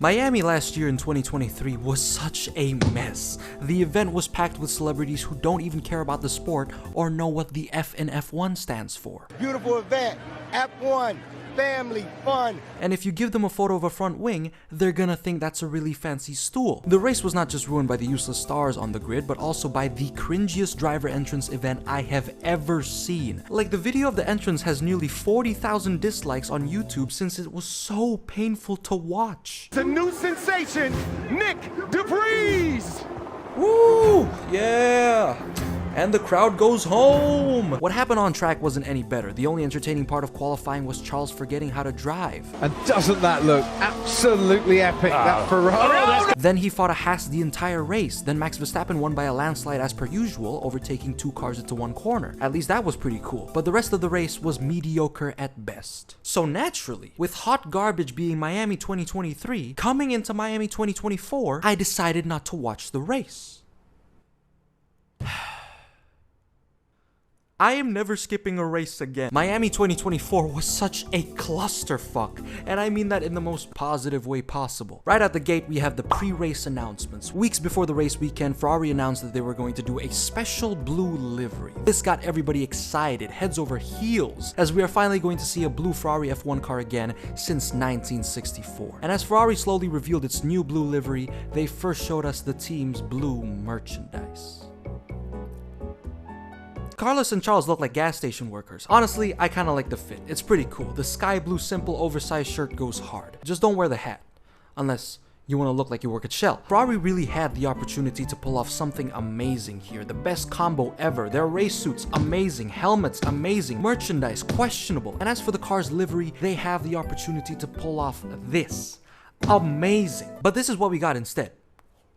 Miami last year in 2023 was such a mess. The event was packed with celebrities who don't even care about the sport or know what the F in F1 stands for. Beautiful event, F1, family, fun. And if you give them a photo of a front wing, they're gonna think that's a really fancy stool. The race was not just ruined by the useless stars on the grid, but also by the cringiest driver entrance event I have ever seen. Like, the video of the entrance has nearly 40,000 dislikes on YouTube since it was so painful to watch. It's a new sensation, Nick DeVries. Woo! Yeah! And the crowd goes home! What happened on track wasn't any better. The only entertaining part of qualifying was Charles forgetting how to drive. And doesn't that look absolutely epic, that Ferrari? Then he fought a Haas the entire race. Then Max Verstappen won by a landslide as per usual, overtaking two cars into one corner. At least that was pretty cool. But the rest of the race was mediocre at best. So naturally, with hot garbage being Miami 2023, coming into Miami 2024, I decided not to watch the race. I am never skipping a race again. Miami 2024 was such a clusterfuck, and I mean that in the most positive way possible. Right out the gate, we have the pre-race announcements. Weeks before the race weekend, Ferrari announced that they were going to do a special blue livery. This got everybody excited, heads over heels, as we are finally going to see a blue Ferrari F1 car again since 1964. And as Ferrari slowly revealed its new blue livery, they first showed us the team's blue merchandise. Carlos and Charles look like gas station workers. Honestly, I kinda like the fit. It's pretty cool. The sky blue simple oversized shirt goes hard. Just don't wear the hat. Unless you wanna look like you work at Shell. Ferrari really had the opportunity to pull off something amazing here. The best combo ever. Their race suits, amazing. Helmets, amazing. Merchandise, questionable. And as for the car's livery, they have the opportunity to pull off this. Amazing. But this is what we got instead.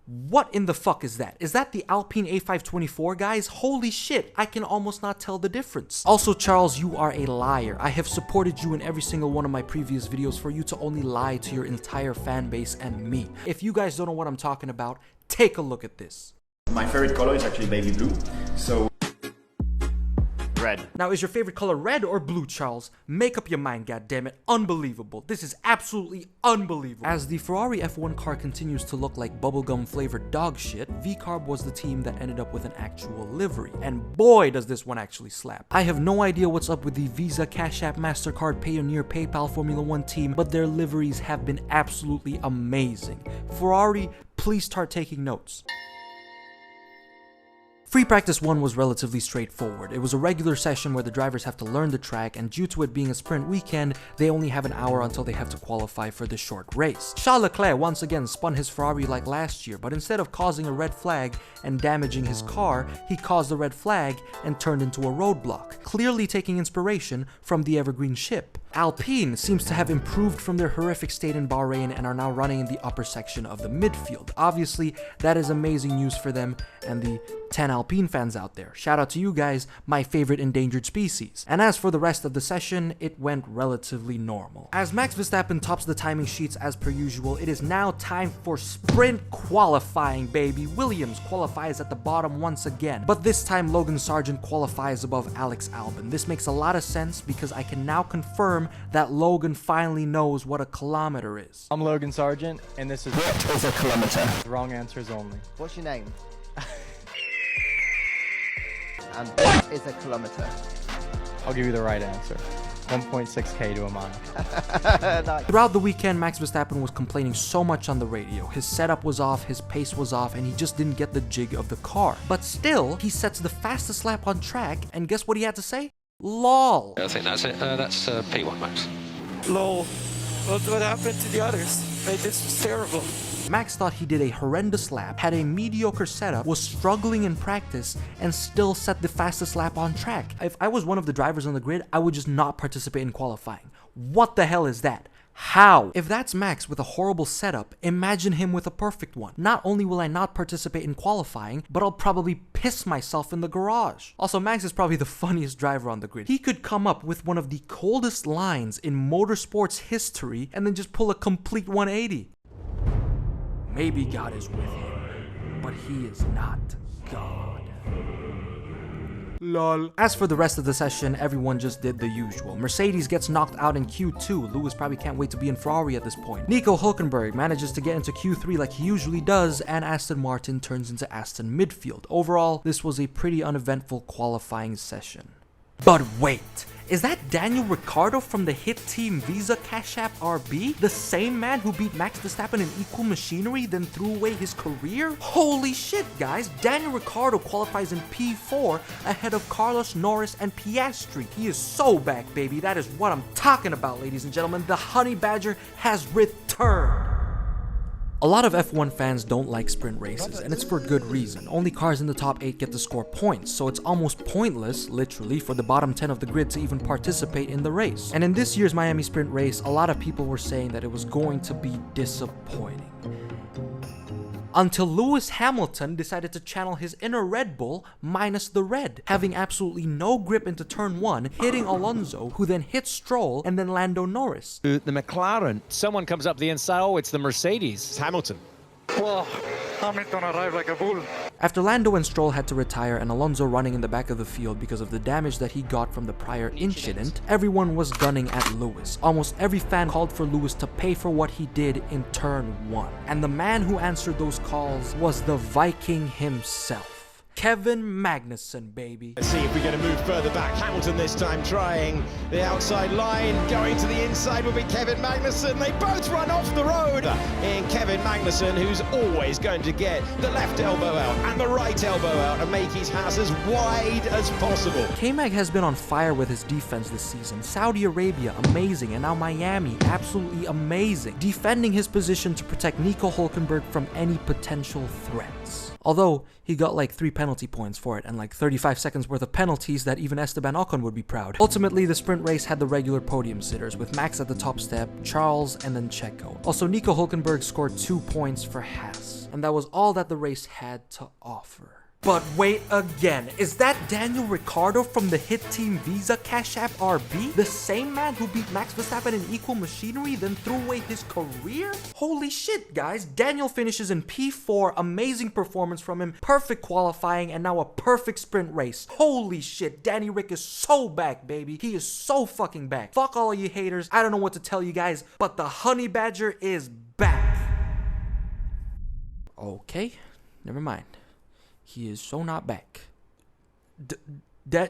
What in the fuck is that? Is that the Alpine A524, guys? Holy shit, I can almost not tell the difference. Also, Charles, you are a liar. I have supported you in every single one of my previous videos for you to only lie to your entire fan base and me. If you guys don't know what I'm talking about, take a look at this. My favorite color is actually baby blue, so red. Now, is your favorite color red or blue, Charles? Make up your mind, goddammit. Unbelievable. This is absolutely unbelievable. As the Ferrari F1 car continues to look like bubblegum flavored dog shit, VCarb was the team that ended up with an actual livery. And boy, does this one actually slap. I have no idea what's up with the Visa, Cash App, MasterCard, Payoneer, PayPal, Formula One team, but their liveries have been absolutely amazing. Ferrari, please start taking notes. Free practice 1 was relatively straightforward. It was a regular session where the drivers have to learn the track, and due to it being a sprint weekend, they only have an hour until they have to qualify for the short race. Charles Leclerc once again spun his Ferrari like last year, but instead of causing a red flag and damaging his car, he caused a red flag and turned into a roadblock, clearly taking inspiration from the Evergreen ship. Alpine seems to have improved from their horrific state in Bahrain and are now running in the upper section of the midfield. Obviously, that is amazing news for them and the 10 Alpine fans out there. Shout out to you guys, my favorite endangered species. And as for the rest of the session, it went relatively normal. As Max Verstappen tops the timing sheets as per usual, it is now time for sprint qualifying, baby. Williams qualifies at the bottom once again, but this time Logan Sargent qualifies above Alex Albon. This makes a lot of sense because I can now confirm that Logan finally knows what a kilometer is. I'm Logan Sargent, and this is What is a kilometer? wrong answers only. What's your name? And what is a kilometer? I'll give you the right answer. 1.6k to a mile. Nice. Throughout the weekend, Max Verstappen was complaining so much on the radio. His setup was off, his pace was off, and he just didn't get the jig of the car. But still, he sets the fastest lap on track, and guess what he had to say? LOL. I think that's it. That's P1 Max. Lol. What happened to the others? Like, this was terrible. Max thought he did a horrendous lap, had a mediocre setup, was struggling in practice, and still set the fastest lap on track. If I was one of the drivers on the grid, I would just not participate in qualifying. What the hell is that? How? If that's Max with a horrible setup, imagine him with a perfect one. Not only will I not participate in qualifying, but I'll probably piss myself in the garage. Also, Max is probably the funniest driver on the grid. He could come up with one of the coldest lines in motorsports history and then just pull a complete 180. Maybe God is with him, but he is not God. Lol. As for the rest of the session, everyone just did the usual. Mercedes gets knocked out in Q2. Lewis probably can't wait to be in Ferrari at this point. Nico Hülkenberg manages to get into Q3 like he usually does, and Aston Martin turns into Aston midfield. Overall, this was a pretty uneventful qualifying session. But wait, is that Daniel Ricciardo from the hit team Visa Cash App RB? The same man who beat Max Verstappen in equal machinery then threw away his career? Holy shit, guys, Daniel Ricciardo qualifies in P4 ahead of Carlos Norris and Piastri. He is so back, baby. That is what I'm talking about, ladies and gentlemen. The Honey Badger has returned. A lot of F1 fans don't like sprint races, and it's for good reason. Only cars in the top 8 get to score points, so it's almost pointless, literally, for the bottom 10 of the grid to even participate in the race. And in this year's Miami sprint race, a lot of people were saying that it was going to be disappointing. Until Lewis Hamilton decided to channel his inner Red Bull minus the red, having absolutely no grip into turn 1, hitting Alonso, who then hit Stroll, and then Lando Norris. The McLaren. Someone comes up the inside. Oh, it's the Mercedes. It's Hamilton. Whoa, Hamilton arrived like a bull. After Lando and Stroll had to retire and Alonso running in the back of the field because of the damage that he got from the prior incident, everyone was gunning at Lewis. Almost every fan called for Lewis to pay for what he did in turn 1. And the man who answered those calls was the Viking himself. Kevin Magnussen, baby. Let's see if we're going to move further back. Hamilton this time trying the outside line. Going to the inside will be Kevin Magnussen. They both run off the road. In Kevin Magnussen, who's always going to get the left elbow out and the right elbow out and make his house as wide as possible. K-Mag has been on fire with his defense this season. Saudi Arabia, amazing. And now Miami, absolutely amazing. Defending his position to protect Nico Hülkenberg from any potential threats. Although, he got like 3 penalty points for it and like 35 seconds worth of penalties that even Esteban Ocon would be proud. Ultimately, the sprint race had the regular podium sitters, with Max at the top step, Charles, and then Checo. Also, Nico Hülkenberg scored 2 points for Haas, and that was all that the race had to offer. But wait again, is that Daniel Ricciardo from the hit team Visa Cash App RB? The same man who beat Max Verstappen in equal machinery then threw away his career? Holy shit, guys. Daniel finishes in P4, amazing performance from him, perfect qualifying, and now a perfect sprint race. Holy shit, Danny Rick is so back, baby. He is so fucking back. Fuck all of you haters, I don't know what to tell you guys, but the Honey Badger is back. Okay, never mind. He is so not back.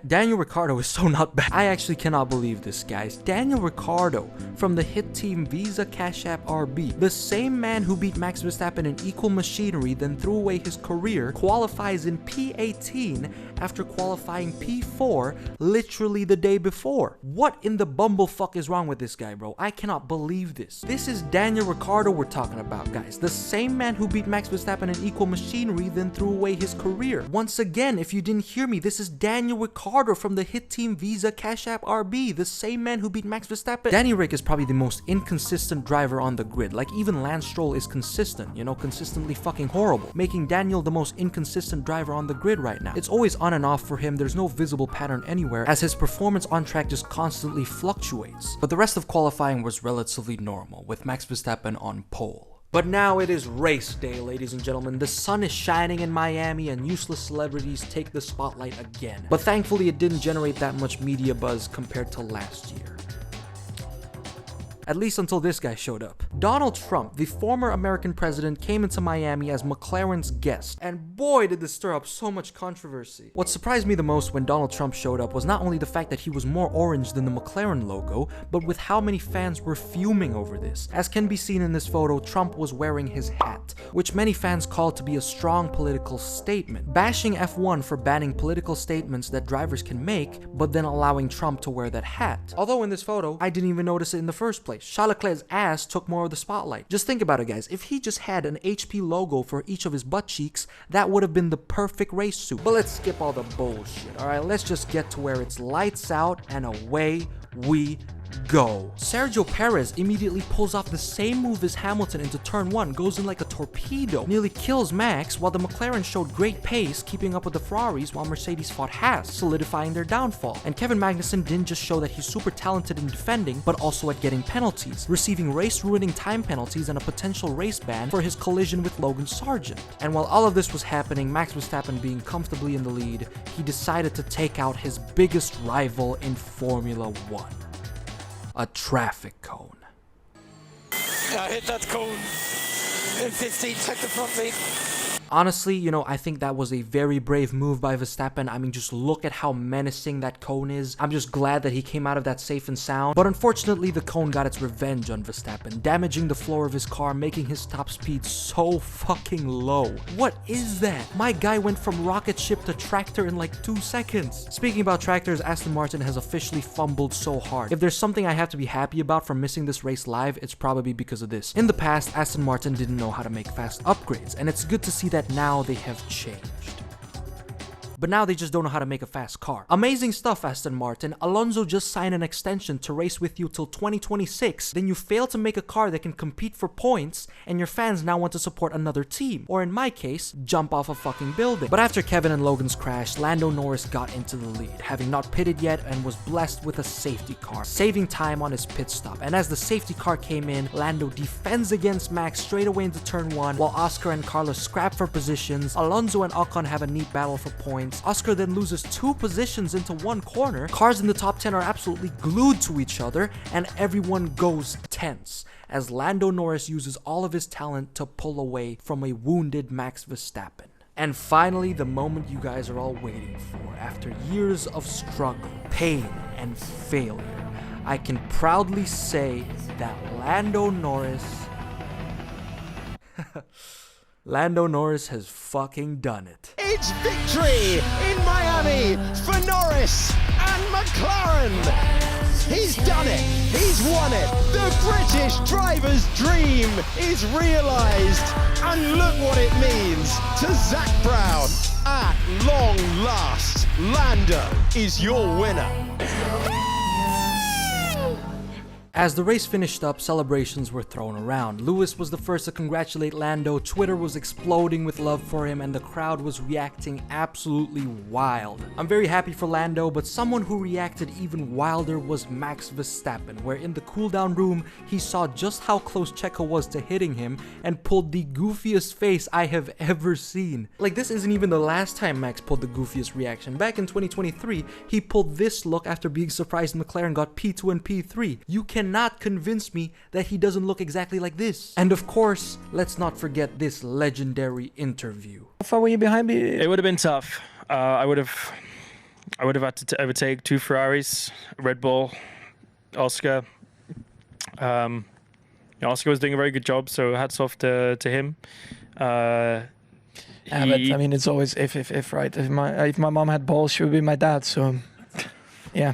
Daniel Ricciardo is so not back. I actually cannot believe this, guys. Daniel Ricciardo from the hit team Visa Cash App RB, the same man who beat Max Verstappen in equal machinery then threw away his career, qualifies in P18 after qualifying P4 literally the day before. What in the bumblefuck is wrong with this guy, bro? I cannot believe this. This is Daniel Ricciardo we're talking about, guys. The same man who beat Max Verstappen in equal machinery then threw away his career. Once again, if you didn't hear me, this is Daniel Ricciardo from the hit team Visa Cash App RB, the same man who beat Max Verstappen. Danny Rick is probably the most inconsistent driver on the grid. Like, even Lance Stroll is consistent, you know, consistently fucking horrible, making Daniel the most inconsistent driver on the grid right now. It's always on and off for him. There's no visible pattern anywhere, as his performance on track just constantly fluctuates. But the rest of qualifying was relatively normal, with Max Verstappen on pole. But now it is race day, ladies and gentlemen. The sun is shining in Miami and useless celebrities take the spotlight again. But thankfully it didn't generate that much media buzz compared to last year. At least until this guy showed up. Donald Trump, the former American president, came into Miami as McLaren's guest, and boy did this stir up so much controversy. What surprised me the most when Donald Trump showed up was not only the fact that he was more orange than the McLaren logo, but with how many fans were fuming over this. As can be seen in this photo, Trump was wearing his hat, which many fans called to be a strong political statement, bashing F1 for banning political statements that drivers can make, but then allowing Trump to wear that hat. Although in this photo, I didn't even notice it in the first place. Charles Leclerc's ass took more of the spotlight. Just think about it, guys. If he just had an HP logo for each of his butt cheeks, that would have been the perfect race suit. But let's skip all the bullshit, alright? Let's just get to where it's lights out and away we go. Sergio Perez immediately pulls off the same move as Hamilton into turn 1, goes in like a torpedo, nearly kills Max, while the McLaren showed great pace, keeping up with the Ferraris while Mercedes fought Haas, solidifying their downfall. And Kevin Magnussen didn't just show that he's super talented in defending, but also at getting penalties, receiving race-ruining time penalties and a potential race ban for his collision with Logan Sargent. And while all of this was happening, Max Verstappen being comfortably in the lead, he decided to take out his biggest rival in Formula 1. A traffic cone. I hit that cone in 15 seconds from me. Honestly, you know, I think that was a very brave move by Verstappen. I mean, just look at how menacing that cone is. I'm just glad that he came out of that safe and sound. But unfortunately, the cone got its revenge on Verstappen, damaging the floor of his car, making his top speed so fucking low. What is that? My guy went from rocket ship to tractor in like 2 seconds. Speaking about tractors, Aston Martin has officially fumbled so hard. If there's something I have to be happy about from missing this race live, it's probably because of this. In the past, Aston Martin didn't know how to make fast upgrades, and it's good to see that now they have changed. But now they just don't know how to make a fast car. Amazing stuff, Aston Martin. Alonso just signed an extension to race with you till 2026. Then you fail to make a car that can compete for points, and your fans now want to support another team. Or in my case, jump off a fucking building. But after Kevin and Logan's crash, Lando Norris got into the lead, having not pitted yet and was blessed with a safety car, saving time on his pit stop. And as the safety car came in, Lando defends against Max straight away into turn 1, while Oscar and Carlos scrap for positions. Alonso and Ocon have a neat battle for points. Oscar then loses 2 positions into 1 corner. Cars in the top 10 are absolutely glued to each other, and everyone goes tense as Lando Norris uses all of his talent to pull away from a wounded Max Verstappen. And finally, the moment you guys are all waiting for. After years of struggle, pain, and failure, I can proudly say that Lando Norris has fucking done it. It's victory in Miami for Norris and McLaren. He's done it. He's won it. The British driver's dream is realised. And look what it means to Zach Brown. At long last, Lando is your winner. As the race finished up, celebrations were thrown around. Lewis was the first to congratulate Lando, Twitter was exploding with love for him, and the crowd was reacting absolutely wild. I'm very happy for Lando, but someone who reacted even wilder was Max Verstappen, where in the cooldown room, he saw just how close Checo was to hitting him and pulled the goofiest face I have ever seen. Like, this isn't even the last time Max pulled the goofiest reaction. Back in 2023, he pulled this look after being surprised McLaren got P2 and P3. You cannot convince me that he doesn't look exactly like this. And of course, let's not forget this legendary interview. How far were you behind me? It would have been tough. I would have had to overtake 2 Ferraris, Red Bull, Oscar. Oscar was doing a very good job, so hats off to him. Yeah, but I mean, it's always if right. If my mom had balls, she would be my dad. So, yeah.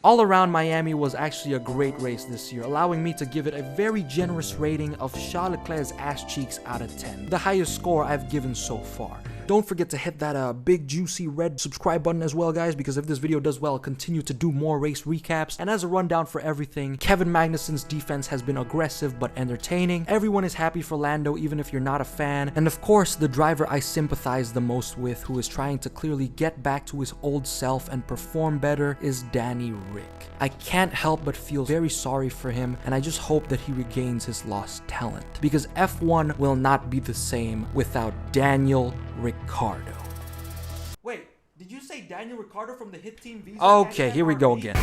All around, Miami was actually a great race this year, allowing me to give it a very generous rating of Charles Leclerc's ass cheeks out of 10, the highest score I've given so far. Don't forget to hit that big juicy red subscribe button as well, guys, because if this video does well, I'll continue to do more race recaps. And as a rundown for everything, Kevin Magnussen's defense has been aggressive but entertaining. Everyone is happy for Lando, even if you're not a fan. And of course, the driver I sympathize the most with, who is trying to clearly get back to his old self and perform better, is Danny Rick. I can't help but feel very sorry for him, and I just hope that he regains his lost talent, because F1 will not be the same without Daniel Ricciardo. Wait, did you say Daniel Ricciardo from the hit team Visa? Okay, here we go again.